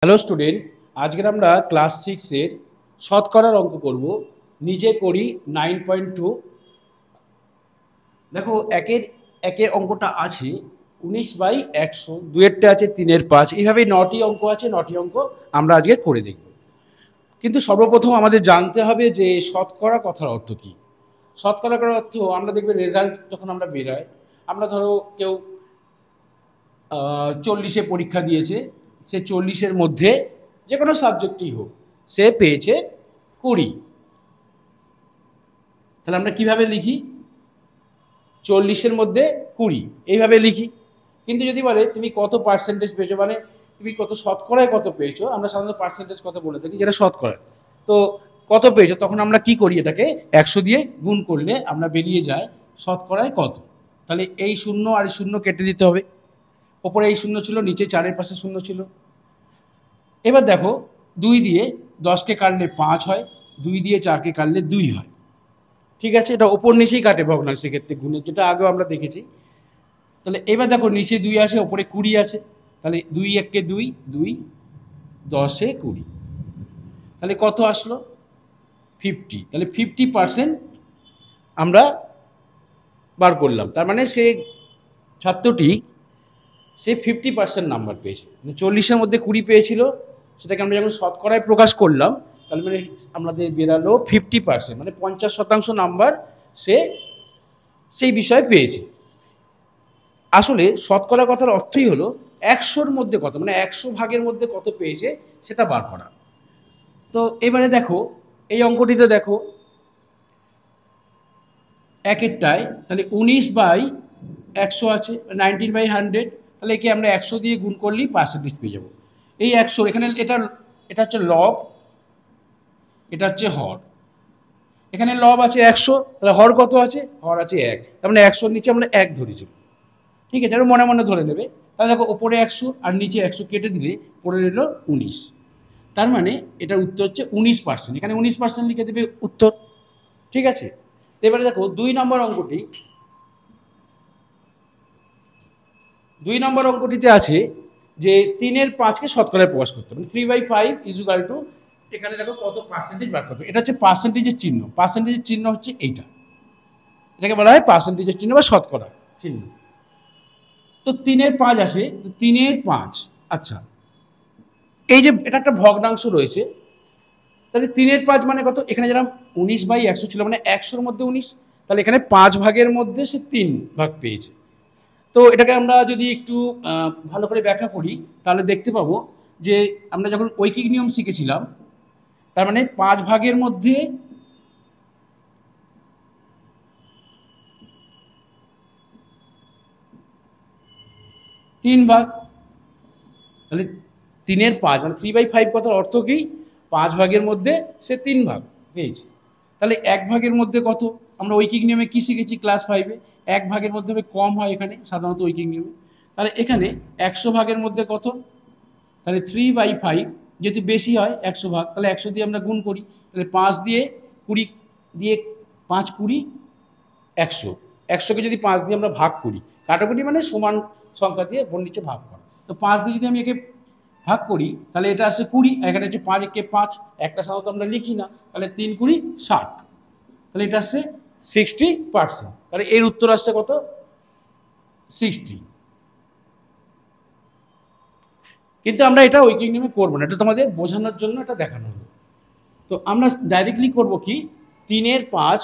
Hello student, আজকের আমরা class সিক্সের শতকরার অঙ্ক করব। নিজে করি 9.2। দেখো একের একের অঙ্কটা আছে 19/100, দুয়েরটা আছে 3/5। এইভাবে 9টি অঙ্ক আছে, 9টি অঙ্ক আমরা আজকে করে দেখব। কিন্তু সর্বপ্রথম আমাদের জানতে হবে যে শতকরা কথার অর্থ কী। শতকরা করার অর্থ আমরা দেখবে রেজাল্ট যখন আমরা বেরোয়, আমরা ধরো কেউ 40-এ পরীক্ষা দিয়েছে, সে 40-এর মধ্যে যে কোনো সাবজেক্টই হোক সে পেয়েছে 20। তাহলে আমরা কিভাবে লিখি? 40-এর মধ্যে 20 এইভাবে লিখি। কিন্তু যদি বলে তুমি কত পার্সেন্টেজ পেয়েছো, মানে তুমি কত শতকরায় কত পেয়েছো, আমরা সাধারণত পার্সেন্টেজ কথা বলে থাকি যেটা শতকরায়। তো কত পেয়েছো, তখন আমরা কি করি, এটাকে 100 দিয়ে গুণ করলে আমরা বেরিয়ে যায় শতকরায় কত। তাহলে এই শূন্য আর এই শূন্য কেটে দিতে হবে। ওপরে এই শূন্য ছিল, নিচে 4-এর পাশে শূন্য ছিল। এবার দেখো 2 দিয়ে 10কে কাটলে 5 হয়, 2 দিয়ে 4কে কাটলে 2 হয়। ঠিক আছে, এটা ওপর নিচেই কাটে ভগ্নাংশের ক্ষেত্রে গুণের, যেটা আগেও আমরা দেখেছি। তাহলে এবার দেখো নিচে 2 আছে, ওপরে 20 আছে। তাহলে 2 1-কে 2, 2 10-এ 20। তাহলে কত আসলো? 50। তাহলে 50% আমরা বার করলাম। তার মানে সে ছাত্রটি সে 50% নাম্বার পেয়েছে, মানে 40-এর মধ্যে 20 পেয়েছিল, সেটাকে আমরা যখন শতকরায় প্রকাশ করলাম তাহলে মানে আমাদের বেরালো 50%, মানে 50% নাম্বার সে সেই বিষয়ে পেয়েছে। আসলে শতকরা কথার অর্থই হলো 100-র মধ্যে কত, মানে 100 ভাগের মধ্যে কত পেয়েছে সেটা বার করা। তো এবারে দেখো এই অঙ্কটিতে দেখো একেরটায় তাহলে 19/100 আছে, 19/100। তাহলে একে আমরা 100 দিয়ে গুণ করলেই পার্সেন্টেজ পেয়ে যাবো। এই 100 এখানে এটা হচ্ছে লব, এটা হচ্ছে হর। এখানে লব আছে 100, তাহলে হর কত আছে? হর আছে 1। তার মানে 100-র নিচে আমরা 1 ধরেছি। ঠিক আছে, এটা মনে মনে ধরে নেবে। তাহলে দেখো ওপরে 100 আর নিচে 100 কেটে দিলে পড়ে রইল 19। তার মানে এটার উত্তর হচ্ছে 19%। এখানে 19% লিখে দেবে উত্তর। ঠিক আছে, এবারে দেখো 2 নম্বর অঙ্কটি। 2 নম্বর অঙ্কটিতে আছে যে 3/5-কে শতকরায় প্রকাশ করতে হবে, 3/5 ইজুকাল টু, এখানে দেখো কত পার্সেন্টেজ বার করতে হবে। এটা হচ্ছে পার্সেন্টেজের চিহ্ন। পার্সেন্টেজের চিহ্ন হচ্ছে এইটা, এটাকে বলা হয় পার্সেন্টেজের চিহ্ন বা শতকরা চিহ্ন। তো 3/5 আসে, 3/5। আচ্ছা, এই যে এটা একটা ভগ্নাংশ রয়েছে, তাহলে 3/5 মানে কত? এখানে যেরকম 19/100 ছিল, মানে 100-র মধ্যে 19, তাহলে এখানে 5 ভাগের মধ্যে সে 3 ভাগ পেয়েছে। তো এটাকে আমরা যদি একটু ভালো করে ব্যাখ্যা করি তাহলে দেখতে পাবো যে আমরা যখন ঐকিক নিয়ম শিখেছিলাম, তার মানে 5 ভাগের মধ্যে 3 ভাগ। তাহলে 3/5 মানে 3/5 কথার অর্থ কি? 5 ভাগের মধ্যে সে 3 ভাগ পেয়েছে। তাহলে 1 ভাগের মধ্যে কত? আমরা ঐকিক নিয়মে কি শিখেছি ক্লাস 5-এ? 1 ভাগের মধ্যে কম হয় এখানে সাধারণত ঐকিক নিয়মে। তাহলে এখানে 100 ভাগের মধ্যে কত? তাহলে 3/5 যদি বেশি হয় 100 ভাগ, তাহলে 100 দিয়ে আমরা গুণ করি। তাহলে 5 দিয়ে 20 দিয়ে 5 20 100। 100-কে যদি 5 দিয়ে আমরা ভাগ করি, কাটাকুটি মানে সমান সংখ্যা দিয়ে বোন নিচে ভাগ করা। তো 5 দিয়ে যদি আমি একে ভাগ করি তাহলে এটা আসছে 20, এখানে হচ্ছে 5 1-কে 5, একটা সাধারণত আমরা লিখি না। তাহলে 3 20 60, তাহলে এটা আসছে 60%। তাহলে এর উত্তর আসছে কত? 60। কিন্তু আমরা এটা ঐকিক নিয়মে করবো না, এটা তোমাদের বোঝানোর জন্য এটা দেখানো হলো। তো আমরা ডাইরেক্টলি করব কি, 3/5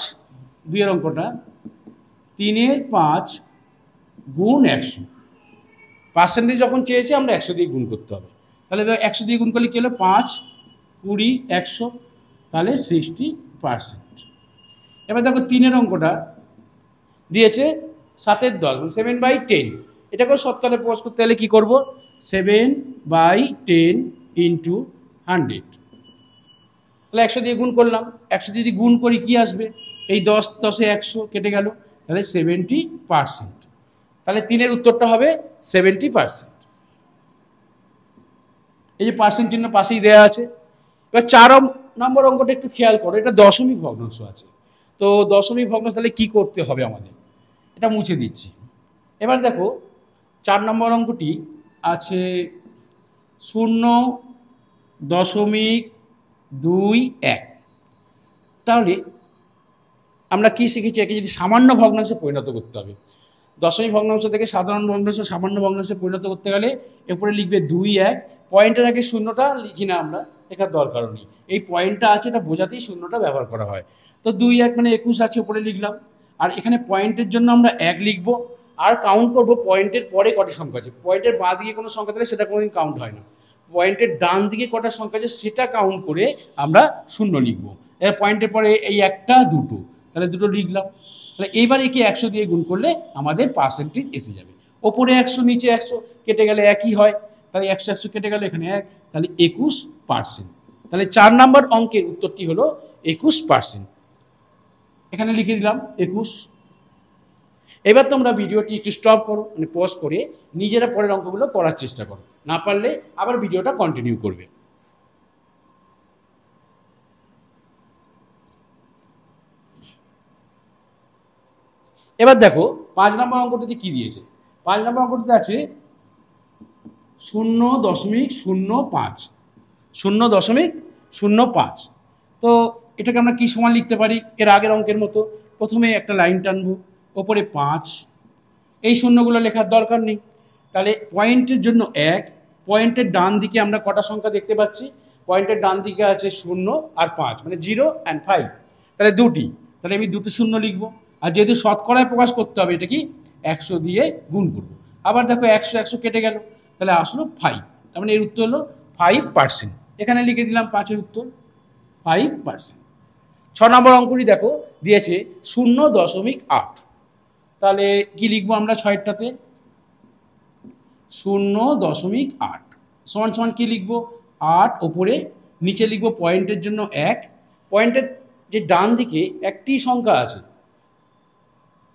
2-এর অঙ্কটা, 3/5 গুণ 100। পার্সেন্টেজ যখন চেয়েছে আমরা 100 দিয়ে গুণ করতে হবে। তাহলে 100 দিয়ে গুণ করলে কী হলো? 5 20 100, তাহলে 60%। এবার দেখো 3-এর অঙ্কটা দিয়েছে 7/10 মানে 7/10। এটাকেও শতকরায় প্রকাশ করতে হলে কী করবো? 7/10 ইন্টু 100। তাহলে 100 দিয়ে গুণ করলাম। 100 দিয়ে যদি গুণ করি কি আসবে? এই 10 10-এ 100 কেটে গেল, তাহলে 70%। তাহলে 3-এর উত্তরটা হবে 70%। এই যে পার্সেন্ট চিহ্ন পাশেই দেওয়া আছে। এবার 4 নম্বর অঙ্কটা একটু খেয়াল করো, এটা দশমিক ভগ্নাংশ আছে। তো দশমিক ভগ্নাংশ তাহলে কী করতে হবে আমাদের? এটা মুছে দিচ্ছি। এবার দেখো 4 নম্বর অঙ্কটি আছে 0 0.21। তাহলে আমরা কি শিখেছি, একে যদি সামান্য ভগ্নাংশে পরিণত করতে হবে, দশমিক ভগ্নাংশ থেকে সাধারণ ভগ্নাংশ সামান্য ভগ্নাংশে পরিণত করতে গেলে এরপরে লিখবে 2.1, পয়েন্টের আগে শূন্যটা লিখি না, আমরা লেখার দরকারও নেই, এই পয়েন্টটা আছে এটা বোঝাতেই শূন্যটা ব্যবহার করা হয়। তো 2.1 মানে 21 আছে, উপরে লিখলাম। আর এখানে পয়েন্টের জন্য আমরা 1 লিখবো, আর কাউন্ট করব পয়েন্টের পরে কটি সংখ্যা আছে। পয়েন্টের বাঁ দিকে কোনো সংখ্যা থাকলে সেটা কোনোদিন কাউন্ট হয় না, পয়েন্টের ডান দিকে কটা সংখ্যা আছে সেটা কাউন্ট করে আমরা শূন্য লিখবো। পয়েন্টের পরে এই একটা দুটো, তাহলে দুটো লিখলাম। তাহলে এইবার একে 100 দিয়ে গুণ করলে আমাদের পার্সেন্টেজ এসে যাবে। ওপরে 100 নিচে 100 কেটে গেলে একই হয়, তাহলে 100 কেটে গেলে এখানে 1, তাহলে 21%। তাহলে 4 নম্বর অঙ্কের উত্তরটি হলো 21%। এখানে লিখে দিলাম 21। এবার তোমরা ভিডিওটি একটু স্টপ করো, মানে পজ করে নিজেরা পরের অঙ্কগুলো করার চেষ্টা করো, না পারলে আবার ভিডিওটা কন্টিনিউ করবে। এবার দেখো 5 নম্বর অঙ্কটিতে কি দিয়েছে। 5 নম্বর অঙ্কটিতে আছে 0.05, 0.05। তো এটাকে আমরা কি সমান লিখতে পারি, এর আগের অঙ্কের মতো প্রথমে একটা লাইন টানবো, ওপরে 5, এই শূন্যগুলো লেখার দরকার নেই। তাহলে পয়েন্টের জন্য 1, পয়েন্টের ডান দিকে আমরা কটা সংখ্যা দেখতে পাচ্ছি, পয়েন্টের ডান দিকে আছে 0 আর 5, মানে 0 and 5, তাহলে দুটি, তাহলে আমি দুটো শূন্য লিখবো। আর যেহেতু শতকরায় প্রকাশ করতে হবে, এটা কি 100 দিয়ে গুণ করবো। আবার দেখো 100 কেটে গেল, তাহলে আসলো 5, তার মানে এর উত্তর হলো 5%। এখানে লিখে দিলাম 5-এর উত্তর 5%। 6 নম্বর অঙ্কটি দেখো দিয়েছে 0.8, তাহলে কি লিখবো আমরা 6টাতে 0.8 সমান সমান কি লিখবো 8, ওপরে নিচে লিখবো পয়েন্টের জন্য 1, পয়েন্টের যে ডান দিকে একটি সংখ্যা আছে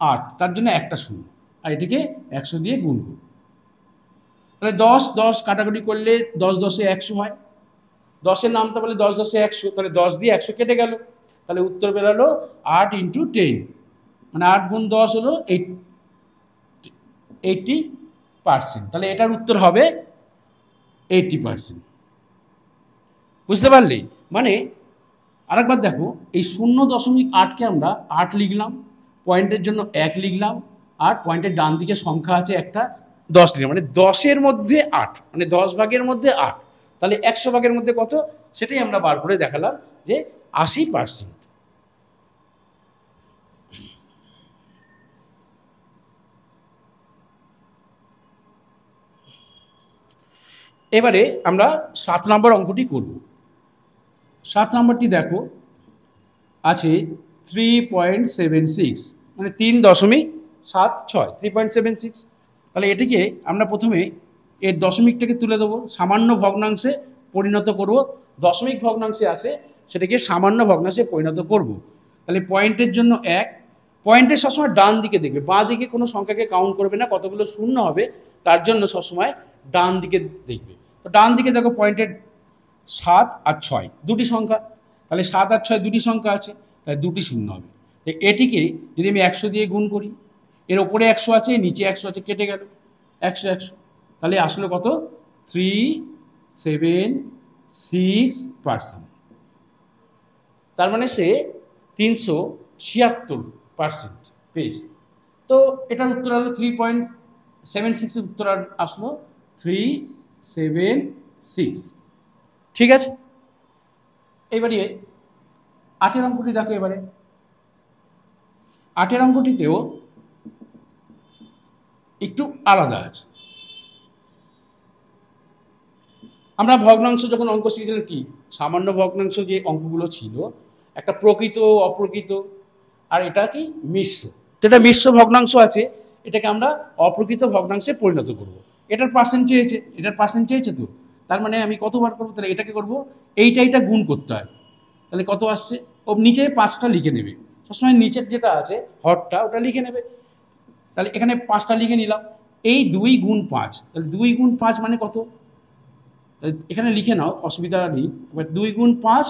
8, তার জন্য একটা শূন্য, আর এটিকে 100 দিয়ে গুণ করব। তাহলে 10 কাটাকুটি করলে 10 100 হয়, 10-এর নামটা বলে 10 100, তাহলে 10 দিয়ে 100 কেটে গেল, তাহলে উত্তর বেরোলো 8 × 10, মানে 8 × 10 হলো 80%। তাহলে এটার উত্তর হবে 80%। বুঝতে পারলি? মানে আরেকবার দেখো, এই 0.8কে আমরা 8 লিখলাম, পয়েন্টের জন্য 1 লিখলাম, আর পয়েন্টের ডান দিকে সংখ্যা আছে একটা 10 লিখলাম, মানে 10-এর মধ্যে 8, মানে 10 ভাগের মধ্যে 8, তাহলে 100 ভাগের মধ্যে কত সেটাই আমরা বার করে দেখালাম যে 80%। এবারে আমরা 7 নম্বর অঙ্কটি করব। 7 নম্বরটি দেখো আছে 3.76, মানে 3.76, 3.76। তাহলে এটিকে আমরা প্রথমে এর দশমিকটাকে তুলে দেবো, সামান্য ভগ্নাংশে পরিণত করব। দশমিক ভগ্নাংশে আছে সেটাকে সামান্য ভগ্নাংশে পরিণত করব। তাহলে পয়েন্টের জন্য 1, পয়েন্টের সবসময় ডান দিকে দেখবে, বাঁ দিকে কোনো সংখ্যাকে কাউন্ট করবে না, কতগুলো শূন্য হবে তার জন্য সবসময় ডান দিকে দেখবে। তো ডান দিকে দেখো পয়েন্টের 7 আর 6 দুটি সংখ্যা, তাহলে 7 আর 6 দুটি সংখ্যা আছে, তাহলে দুটি শূন্য হবে। এটিকে যদি আমি 100 দিয়ে গুণ করি, এর ওপরে 100 আছে নিচে 100 আছে, কেটে গেল 100, তাহলে আসলে কত 376%। তার মানে সে 376% পেয়েছে। তো এটার উত্তর হলো 3.76, উত্তর আসলো 376। ঠিক আছে, এবারে 8-এর অঙ্কটি দেখো। এবারে 8-এর অঙ্কটিতেও একটু আলাদা আছে। আমরা ভগ্নাংশ যখন অঙ্ক শিখেছিলাম, কি সামান্য ভগ্নাংশ যে অঙ্কগুলো ছিল, একটা প্রকৃত অপ্রকৃত, আর এটা কি মিশ্র। তো এটা মিশ্র ভগ্নাংশ আছে, এটাকে আমরা অপ্রকৃত ভগ্নাংশে পরিণত করব। এটার পার্সেন্ট চেয়েছে, এটার পার্সেন্ট চেয়েছে, তো তার মানে আমি কতবার করবো, তাহলে এটাকে করবো এইটা গুণ করতে হয়। তাহলে কত আসছে, ও নিচে 5টা লিখে নেবে, সবসময় নিচের যেটা আছে হরটা ওটা লিখে নেবে। তাহলে এখানে 5টা লিখে নিলাম, এই 2 × 5, তাহলে 2 × 5 মানে কত, এখানে লিখে নাও, অসুবিধা নেই। এবার 2 × 5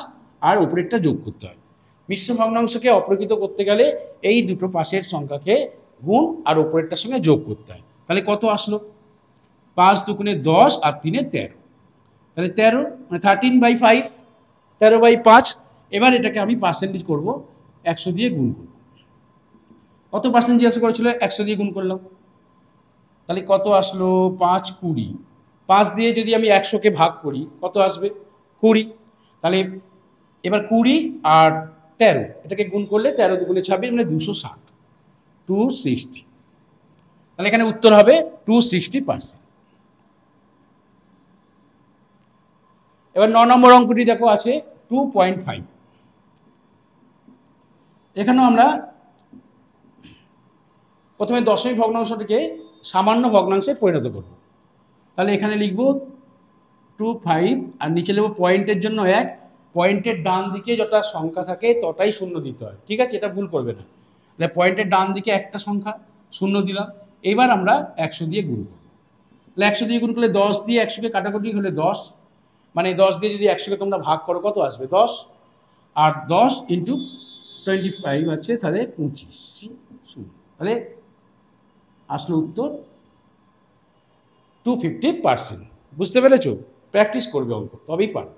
আর উপরেরটা যোগ করতে হয়। মিশ্র ভগ্নাংশকে অপ্রকৃত করতে গেলে এই দুটো পাশের সংখ্যাকে গুণ আর উপরেরটার সঙ্গে যোগ করতে হয়। তাহলে কত আসলো, 5 × 2 = 10 আর 3 = 13। তাহলে 13 মানে 13/5, 13/5। এবার এটাকে আমি পার্সেন্টেজ করব, 100 দিয়ে গুণ করব। কত পার্সেন্ট জিজ্ঞাসা করেছিল, 100 দিয়ে গুণ করলাম। তাহলে কত আসলো, 5 20। 5 দিয়ে যদি আমি 100কে ভাগ করি কত আসবে, 20। তাহলে এবার 20 আর 13 এটাকে গুণ করলে 13 দুগুণে 26 মানে 260, 260। তাহলে এখানে উত্তর হবে 260%। এবার 9 নম্বর অঙ্কটি দেখো আছে 2.5। এখানেও আমরা প্রথমে দশমিক ভগ্নাংশটিকে সামান্য ভগ্নাংশে পরিণত করব। তাহলে এখানে লিখব 25 আর নিচে লিখব পয়েন্টের জন্য 1। পয়েন্টের ডান দিকে যটা সংখ্যা থাকে তটাই শূন্য দিতে হয়, ঠিক আছে, এটা ভুল করবে না। তাহলে পয়েন্টের ডান দিকে একটা সংখ্যা শূন্য দিলাম। এবার আমরা 100 দিয়ে গুণ করব। তাহলে 100 দিয়ে গুণ করলে 10 দিয়ে 100কে কাটাকুটি হলে 10, মানে 10 দিয়ে যদি 100কে তোমরা ভাগ করো কত আসবে, 10। আর 10 ইন্টু 25 আছে, তাহলে 25 শূন্য। তাহলে আসলে উত্তর 250%। বুঝতে পেরেছো? প্র্যাকটিস করবে অঙ্ক, তবেই পারবে।